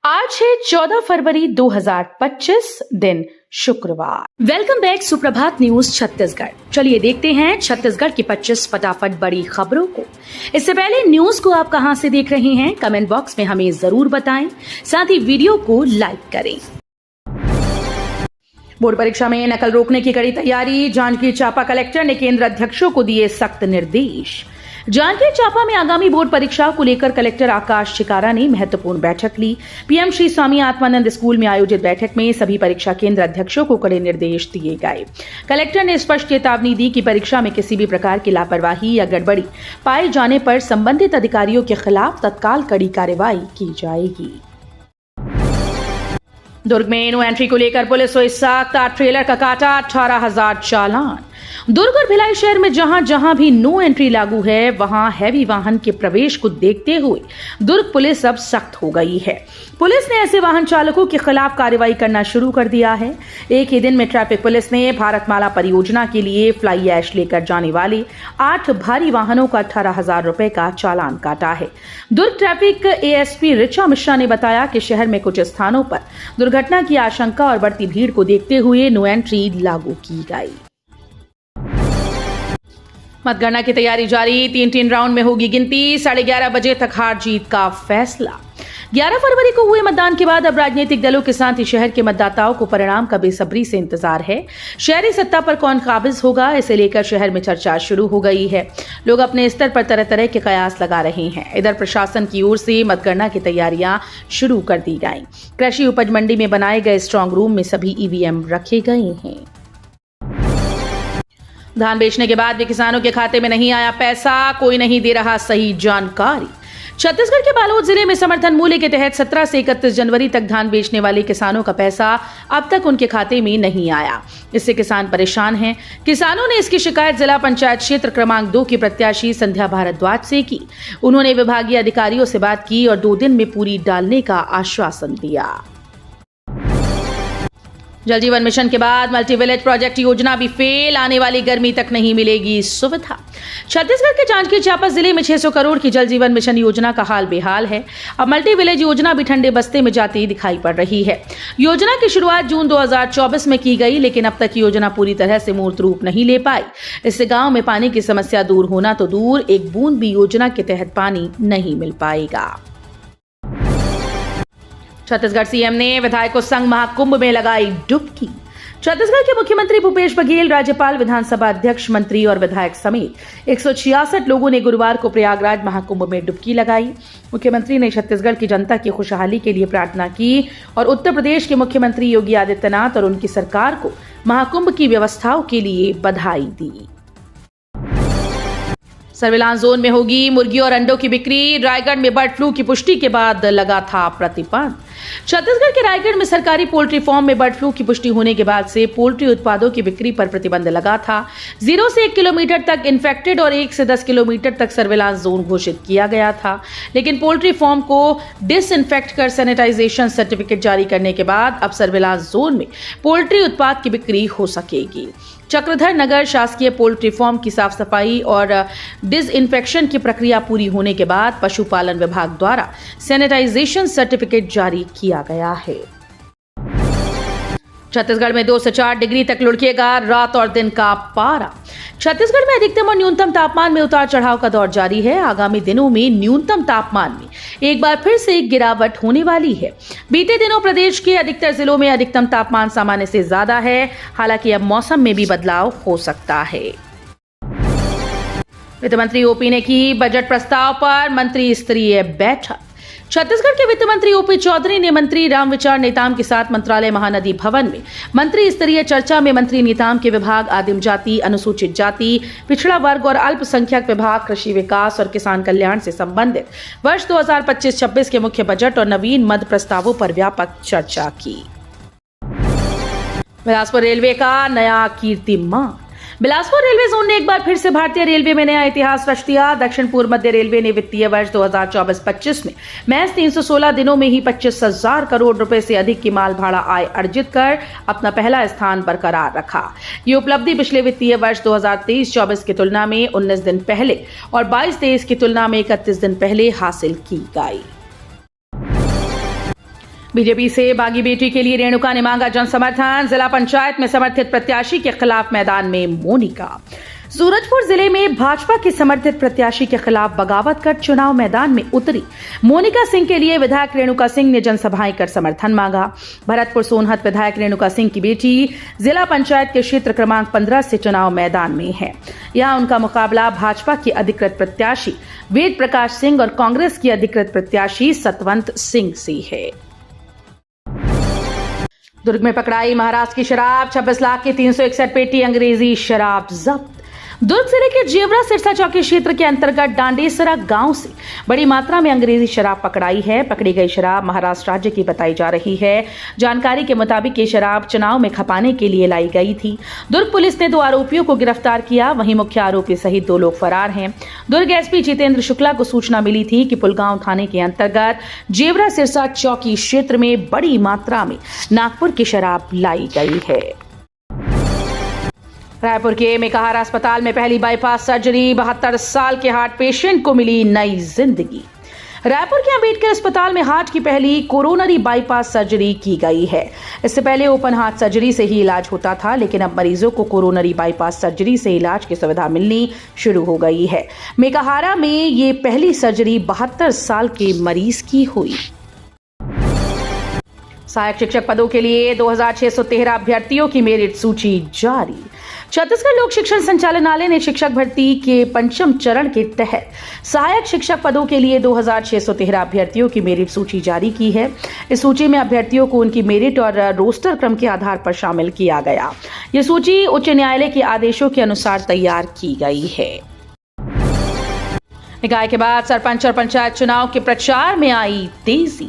आज है 14 फरवरी 2025 दिन शुक्रवार। वेलकम बैक सुप्रभात न्यूज छत्तीसगढ़। चलिए देखते हैं छत्तीसगढ़ की 25 फटाफट बड़ी खबरों को। इससे पहले न्यूज को आप कहां से देख रहे हैं कमेंट बॉक्स में हमें जरूर बताएं, साथ ही वीडियो को लाइक करें। बोर्ड परीक्षा में नकल रोकने की कड़ी तैयारी, जांजगीर चांपा कलेक्टर ने केंद्र अध्यक्षों को दिए सख्त निर्देश। जांजगीर चांपा में आगामी बोर्ड परीक्षा को लेकर कलेक्टर आकाश चिकारा ने महत्वपूर्ण बैठक ली। पीएम श्री स्वामी आत्मानंद स्कूल में आयोजित बैठक में सभी परीक्षा केंद्र अध्यक्षों को कड़े निर्देश दिए गए। कलेक्टर ने स्पष्ट चेतावनी दी कि परीक्षा में किसी भी प्रकार की लापरवाही या गड़बड़ी पाए जाने पर संबंधित अधिकारियों के खिलाफ तत्काल कड़ी कार्रवाई की जाएगी। दुर्ग में नो एंट्री को लेकर पुलिस हुई सख्त, ट्रेलर का काटा 18,000 चालान। दुर्ग और भिलाई शहर में जहां जहां भी नो एंट्री लागू है, वहां हैवी वाहन के प्रवेश को देखते हुए दुर्ग पुलिस अब सख्त हो गई है। पुलिस ने ऐसे वाहन चालकों के खिलाफ कार्रवाई करना शुरू कर दिया है। एक ही दिन में ट्रैफिक पुलिस ने भारतमाला परियोजना के लिए फ्लाई ऐश लेकर जाने वाले 8 भारी वाहनों का 18,000 रुपए का चालान काटा है। दुर्ग ट्रैफिक एएसपी ऋचा मिश्रा ने बताया कि शहर में कुछ स्थानों पर दुर्घटना की आशंका और बढ़ती भीड़ को देखते हुए नो एंट्री लागू की गई। मतगणना की तैयारी जारी, 3 राउंड में होगी गिनती। 11:30 बजे तक हार जीत का फैसला। 11 फरवरी को हुए मतदान के बाद अब राजनीतिक दलों के साथ ही शहर के मतदाताओं को परिणाम का बेसब्री से इंतजार है। शहरी सत्ता पर कौन काबिज होगा, इसे लेकर शहर में चर्चा शुरू हो गई है। लोग अपने स्तर पर तरह तरह के कयास लगा रहे हैं। इधर प्रशासन की ओर से मतगणना की तैयारियां शुरू कर दी गई। कृषि उपज मंडी में बनाए गए स्ट्रांग रूम में सभी ईवीएम रखे गए हैं। धान बेचने के बाद भी किसानों के खाते में नहीं आया पैसा, कोई नहीं दे रहा सही जानकारी। छत्तीसगढ़ के बालोद जिले में समर्थन मूल्य के तहत 17 से 31 जनवरी तक धान बेचने वाले किसानों का पैसा अब तक उनके खाते में नहीं आया। इससे किसान परेशान हैं। किसानों ने इसकी शिकायत जिला पंचायत क्षेत्र क्रमांक 2 की प्रत्याशी संध्या भारद्वाज से की। उन्होंने विभागीय अधिकारियों से बात की और 2 दिन में पूरी डालने का आश्वासन दिया। जल जीवन मिशन के बाद मल्टी विलेज प्रोजेक्ट योजना भी फेल, आने वाली गर्मी तक नहीं मिलेगी सुविधा। छत्तीसगढ़ के जांजगीर चांपा जिले में 600 करोड़ की जल जीवन मिशन योजना का हाल बेहाल है। अब मल्टी विलेज योजना भी ठंडे बस्ते में जाती दिखाई पड़ रही है। योजना की शुरुआत जून 2024 में की गई, लेकिन अब तक योजना पूरी तरह से मूर्त रूप नहीं ले पाई। इससे गांव में पानी की समस्या दूर होना तो दूर, एक बूंद भी योजना के तहत पानी नहीं मिल पाएगा। छत्तीसगढ़ सीएम ने विधायकों संघ महाकुंभ में लगाई डुबकी। छत्तीसगढ़ के मुख्यमंत्री भूपेश बघेल, राज्यपाल, विधानसभा अध्यक्ष, मंत्री और विधायक समेत 166 लोगों ने गुरुवार को प्रयागराज महाकुंभ में डुबकी लगाई। मुख्यमंत्री ने छत्तीसगढ़ की जनता की खुशहाली के लिए प्रार्थना की और उत्तर प्रदेश के मुख्यमंत्री योगी आदित्यनाथ और उनकी सरकार को महाकुंभ की व्यवस्थाओं के लिए बधाई दी। सर्विलांस जोन में होगी मुर्गी और अंडों की बिक्री। रायगढ़ में बर्ड फ्लू की पुष्टि के बाद लगा था प्रतिबंध। छत्तीसगढ़ के रायगढ़ में सरकारी पोल्ट्री फार्म में बर्ड फ्लू की पुष्टि होने के बाद से पोल्ट्री उत्पादों की बिक्री पर प्रतिबंध लगा था। 0 से 1 किलोमीटर तक इन्फेक्टेड और 1 से 10 किलोमीटर तक सर्विलांस जोन घोषित किया गया था, लेकिन पोल्ट्री फार्म को डिसइंफेक्ट कर सैनिटाइजेशन सर्टिफिकेट जारी करने के बाद अब सर्विलांस जोन में पोल्ट्री उत्पाद की बिक्री हो सकेगी। चक्रधर नगर शासकीय पोल्ट्री फार्म की साफ सफाई और डिसइंफेक्शन की प्रक्रिया पूरी होने के बाद पशुपालन विभाग द्वारा सैनिटाइजेशन सर्टिफिकेट जारी किया गया है। छत्तीसगढ़ में 2 से 4 डिग्री तक लुढ़केगा रात और दिन का पारा। छत्तीसगढ़ में अधिकतम और न्यूनतम तापमान में उतार चढ़ाव का दौर जारी है। आगामी दिनों में न्यूनतम तापमान में एक बार फिर से एक गिरावट होने वाली है। बीते दिनों प्रदेश के अधिकतर जिलों में अधिकतम तापमान सामान्य से ज्यादा है। हालांकि अब मौसम में भी बदलाव हो सकता है। वित्त मंत्री ओपी ने की बजट प्रस्ताव पर मंत्री स्तरीय बैठक। छत्तीसगढ़ के वित्त मंत्री ओपी चौधरी ने मंत्री रामविचार नेताम के साथ मंत्रालय महानदी भवन में मंत्री स्तरीय चर्चा में मंत्री नेताम के विभाग आदिम जाति, अनुसूचित जाति, पिछड़ा वर्ग और अल्पसंख्यक विभाग, कृषि विकास और किसान कल्याण से संबंधित वर्ष 2025-26 के मुख्य बजट और नवीन मद प्रस्तावों पर व्यापक चर्चा की। बिलासपुर रेलवे का नया कीर्तिमान। बिलासपुर रेलवे जोन ने एक बार फिर से भारतीय रेलवे में नया इतिहास रच दिया। दक्षिण पूर्व मध्य रेलवे ने वित्तीय वर्ष 2024-25 में महज 316 दिनों में ही 25,000 करोड़ रुपए से अधिक की माल भाड़ा आय अर्जित कर अपना पहला स्थान बरकरार रखा। ये उपलब्धि पिछले वित्तीय वर्ष 2023-24 की तुलना में 19 दिन पहले और 22-23 की तुलना में 31 दिन पहले हासिल की गई। बीजेपी से बागी बेटी के लिए रेणुका ने मांगा जन समर्थन। जिला पंचायत में समर्थित प्रत्याशी के खिलाफ मैदान में मोनिका। सूरजपुर जिले में भाजपा के समर्थित प्रत्याशी के खिलाफ बगावत कर चुनाव मैदान में उतरी मोनिका सिंह के लिए विधायक रेणुका सिंह ने जनसभाएं कर समर्थन मांगा। भरतपुर सोनहत विधायक रेणुका सिंह की बेटी जिला पंचायत के क्षेत्र क्रमांक 15 से चुनाव मैदान में है। यहां उनका मुकाबला भाजपा के अधिकृत प्रत्याशी वेद प्रकाश सिंह और कांग्रेस की अधिकृत प्रत्याशी सतवंत सिंह से है। दुर्ग में पकड़ाई महाराष्ट्र की शराब। 26 लाख की 361 पेटी अंग्रेजी शराब जब्त। दुर्ग जिले के जेवरा सिरसा चौकी क्षेत्र के अंतर्गत डांडेसरा गांव से बड़ी मात्रा में अंग्रेजी शराब पकड़ाई है। पकड़ी गई शराब महाराष्ट्र राज्य की बताई जा रही है। जानकारी के मुताबिक ये शराब चुनाव में खपाने के लिए लाई गई थी। दुर्ग पुलिस ने 2 आरोपियों को गिरफ्तार किया, वहीं मुख्य आरोपी सहित 2 लोग फरार हैं। दुर्ग एसपी जितेंद्र शुक्ला को सूचना मिली थी कि पुलगांव थाने के अंतर्गत जेवरा सिरसा चौकी क्षेत्र में बड़ी मात्रा में नागपुर की शराब लाई गई है। रायपुर के मेकाहारा अस्पताल में पहली बाईपास सर्जरी। 72 साल के हार्ट पेशेंट को मिली नई जिंदगी। रायपुर के अंबेडकर अस्पताल में हार्ट की पहली कोरोनरी बाईपास सर्जरी की गई है। इससे पहले ओपन हार्ट सर्जरी से ही इलाज होता था, लेकिन अब मरीजों को कोरोनरी बाईपास सर्जरी से इलाज की सुविधा मिलनी शुरू हो गई है। मेकाहारा में ये पहली सर्जरी 72 साल के मरीज की हुई। सहायक शिक्षक पदों के लिए 2613 अभ्यर्थियों की मेरिट सूची जारी। छत्तीसगढ़ लोक शिक्षण संचालनालय ने शिक्षक भर्ती के 5वें चरण के तहत सहायक शिक्षक पदों के लिए 2613 अभ्यर्थियों की मेरिट सूची जारी की है। इस सूची में अभ्यर्थियों को उनकी मेरिट और रोस्टर क्रम के आधार पर शामिल किया गया। ये सूची उच्च न्यायालय के आदेशों के अनुसार तैयार की गई है। निकाय के बाद सरपंच और पंचायत चुनाव के प्रचार में आई तेजी।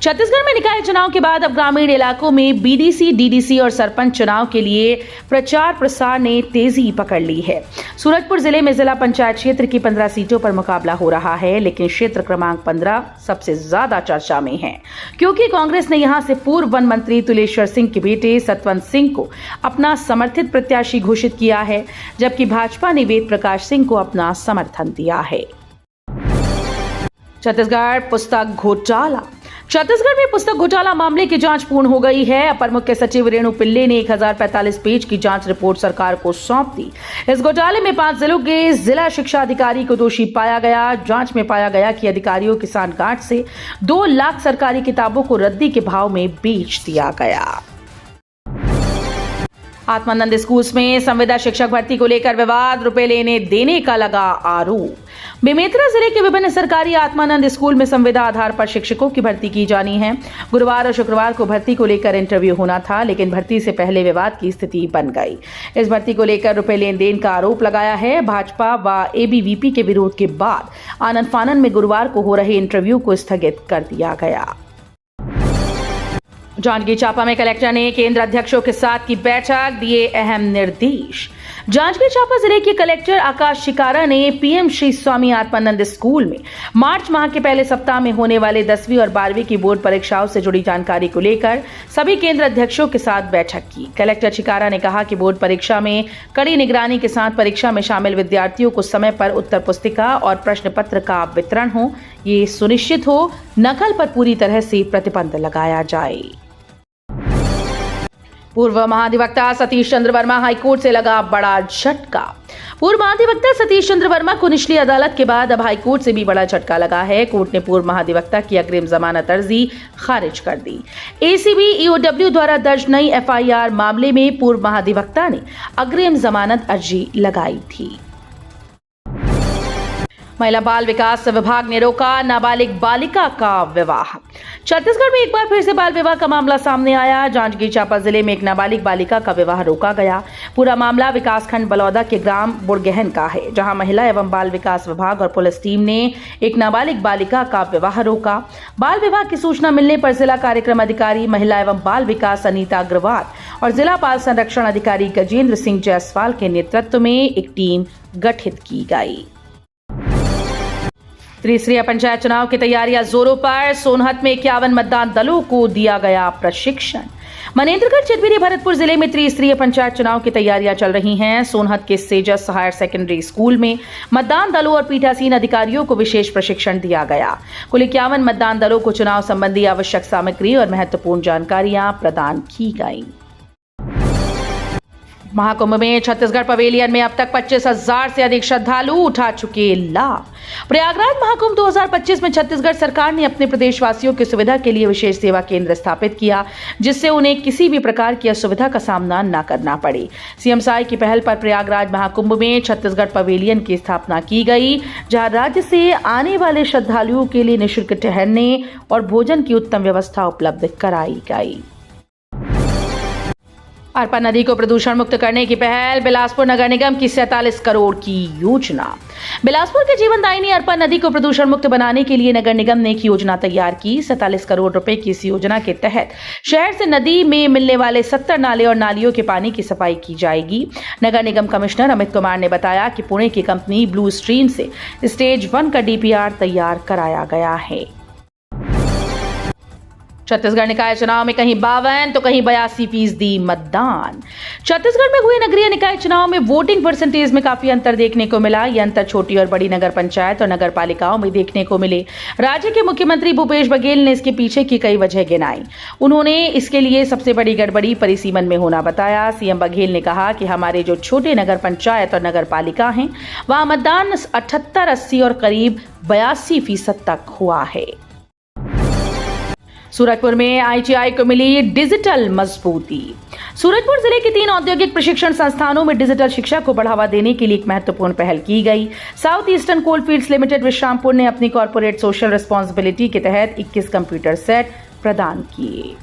छत्तीसगढ़ में निकाय चुनाव के बाद अब ग्रामीण इलाकों में बीडीसी, डीडीसी और सरपंच चुनाव के लिए प्रचार प्रसार ने तेजी पकड़ ली है। सूरजपुर जिले में जिला पंचायत क्षेत्र की 15 सीटों पर मुकाबला हो रहा है, लेकिन क्षेत्र क्रमांक 15 सबसे ज्यादा चर्चा में है, क्योंकि कांग्रेस ने यहां से पूर्व वन मंत्री तुलेश्वर सिंह के बेटे सतवंत सिंह को अपना समर्थित प्रत्याशी घोषित किया है, जबकि भाजपा ने वेद प्रकाश सिंह को अपना समर्थन दिया है। छत्तीसगढ़ पुस्तक घोटाला। छत्तीसगढ़ में पुस्तक घोटाला मामले की जांच पूर्ण हो गई है। अपर मुख्य सचिव रेणु पिल्ले ने 1045 पेज की जांच रिपोर्ट सरकार को सौंप दी। इस घोटाले में 5 जिलों के जिला शिक्षा अधिकारी को दोषी पाया गया। जांच में पाया गया कि अधिकारियों किसान कार्ड से 2 लाख सरकारी किताबों को रद्दी के भाव में बेच दिया गया। आत्मानंद स्कूल्स में संविदा शिक्षक भर्ती को लेकर विवाद, रुपए लेने देने का लगा आरोप। बेमेतरा जिले के विभिन्न सरकारी आत्मानंद स्कूल में संविदा आधार पर शिक्षकों की भर्ती की जानी है। गुरुवार और शुक्रवार को भर्ती को लेकर इंटरव्यू होना था, लेकिन भर्ती से पहले विवाद की स्थिति बन गई। इस भर्ती को लेकर रुपए लेन देन का आरोप लगाया है। भाजपा व एबीवीपी के विरोध के बाद आनन फानन में गुरुवार को हो रहे इंटरव्यू को स्थगित कर दिया गया। जांजगीर चांपा में कलेक्टर ने केंद्र अध्यक्षों के साथ की बैठक, दिए अहम निर्देश। जांजगीर चांपा जिले के कलेक्टर आकाश शिकारा ने पीएम श्री स्वामी आत्मानंद स्कूल में मार्च माह के पहले सप्ताह में होने वाले 10वीं और 12वीं की बोर्ड परीक्षाओं से जुड़ी जानकारी को लेकर सभी केंद्र अध्यक्षों के साथ बैठक की। कलेक्टर शिकारा ने कहा कि बोर्ड परीक्षा में कड़ी निगरानी के साथ परीक्षा में शामिल विद्यार्थियों को समय पर उत्तर पुस्तिका और प्रश्न पत्र का वितरण हो, ये सुनिश्चित हो। नकल पर पूरी तरह से प्रतिबंध लगाया जाए। पूर्व महाधिवक्ता सतीश चंद्र वर्मा हाईकोर्ट से लगा बड़ा झटका। पूर्व महाधिवक्ता सतीश चंद्र वर्मा को निचली अदालत के बाद अब हाईकोर्ट से भी बड़ा झटका लगा है। कोर्ट ने पूर्व महाधिवक्ता की अग्रिम जमानत अर्जी खारिज कर दी। एसीबी ईओडब्ल्यू द्वारा दर्ज नई एफआईआर मामले में पूर्व महाधिवक्ता ने अग्रिम जमानत अर्जी लगाई थी। महिला बाल विकास विभाग ने रोका नाबालिग बालिका का विवाह। छत्तीसगढ़ में एक बार फिर से बाल विवाह का मामला सामने आया। जांजगीर चांपा जिले में एक नाबालिग बालिका का विवाह रोका गया। पूरा मामला विकासखंड बलौदा के ग्राम बुड़गहन का है, जहां महिला एवं बाल विकास विभाग और पुलिस टीम ने एक नाबालिग बालिका का विवाह रोका। बाल विवाह की सूचना मिलने पर जिला कार्यक्रम अधिकारी महिला एवं बाल विकास अनीता अग्रवाल और जिला बाल संरक्षण अधिकारी गजेंद्र सिंह जायसवाल के नेतृत्व में एक टीम गठित की गई। त्रिस्तरीय पंचायत चुनाव की तैयारियां जोरों पर। सोनहत में 51 मतदान दलों को दिया गया प्रशिक्षण। मनेन्द्रगढ़, चिरमिरी, भरतपुर जिले में त्रिस्तरीय पंचायत चुनाव की तैयारियां चल रही हैं। सोनहत के सेजस हायर सेकेंडरी स्कूल में मतदान दलों और पीठासीन अधिकारियों को विशेष प्रशिक्षण दिया गया। कुल 51 मतदान दलों को चुनाव संबंधी आवश्यक सामग्री और महत्वपूर्ण जानकारियां प्रदान की गई। महाकुंभ में छत्तीसगढ़ पवेलियन में अब तक 25,000 से अधिक श्रद्धालु उठा चुके लाभ। प्रयागराज महाकुंभ 2025 में छत्तीसगढ़ सरकार ने अपने प्रदेशवासियों की सुविधा के लिए विशेष सेवा केंद्र स्थापित किया, जिससे उन्हें किसी भी प्रकार की असुविधा का सामना न करना पड़े। सीएम साई की पहल पर प्रयागराज महाकुंभ में छत्तीसगढ़ पवेलियन की स्थापना की गई, जहां राज्य से आने वाले श्रद्धालुओं के लिए निःशुल्क ठहरने और भोजन की उत्तम व्यवस्था उपलब्ध कराई गई। अरपा नदी को प्रदूषण मुक्त करने की पहल। बिलासपुर नगर निगम की 47 करोड़ की योजना। बिलासपुर के जीवनदायिनी अरपा नदी को प्रदूषण मुक्त बनाने के लिए नगर निगम ने एक योजना तैयार की। 47 करोड़ रुपए की इस योजना के तहत शहर से नदी में मिलने वाले 70 नाले और नालियों के पानी की सफाई की जाएगी। नगर निगम कमिश्नर अमित कुमार ने बताया कि पुणे की कंपनी ब्लू स्ट्रीम से स्टेज 1 का डीपीआर तैयार कराया गया है। छत्तीसगढ़ निकाय चुनाव में कहीं 52 तो कहीं 82% मतदान। छत्तीसगढ़ में हुए नगरीय निकाय चुनाव में वोटिंग परसेंटेज में काफी अंतर देखने को मिला। यह अंतर छोटी और बड़ी नगर पंचायत और नगर पालिकाओं में देखने को मिले। राज्य के मुख्यमंत्री भूपेश बघेल ने इसके पीछे की कई वजह गिनाई। उन्होंने इसके लिए सबसे बड़ी गड़बड़ी परिसीमन में होना बताया। सीएम बघेल ने कहा कि हमारे जो छोटे नगर पंचायत और नगर पालिका हैं, वहां मतदान 78, 80 और करीब 82% तक हुआ है। सूरजपुर में आईटीआई को मिली डिजिटल मजबूती। सूरजपुर जिले के 3 औद्योगिक प्रशिक्षण संस्थानों में डिजिटल शिक्षा को बढ़ावा देने के लिए एक महत्वपूर्ण पहल की गई। South eastern coalfields limited Vishrampur ने अपनी कॉर्पोरेट सोशल रिस्पॉन्सिबिलिटी के तहत 21 कंप्यूटर सेट प्रदान किए।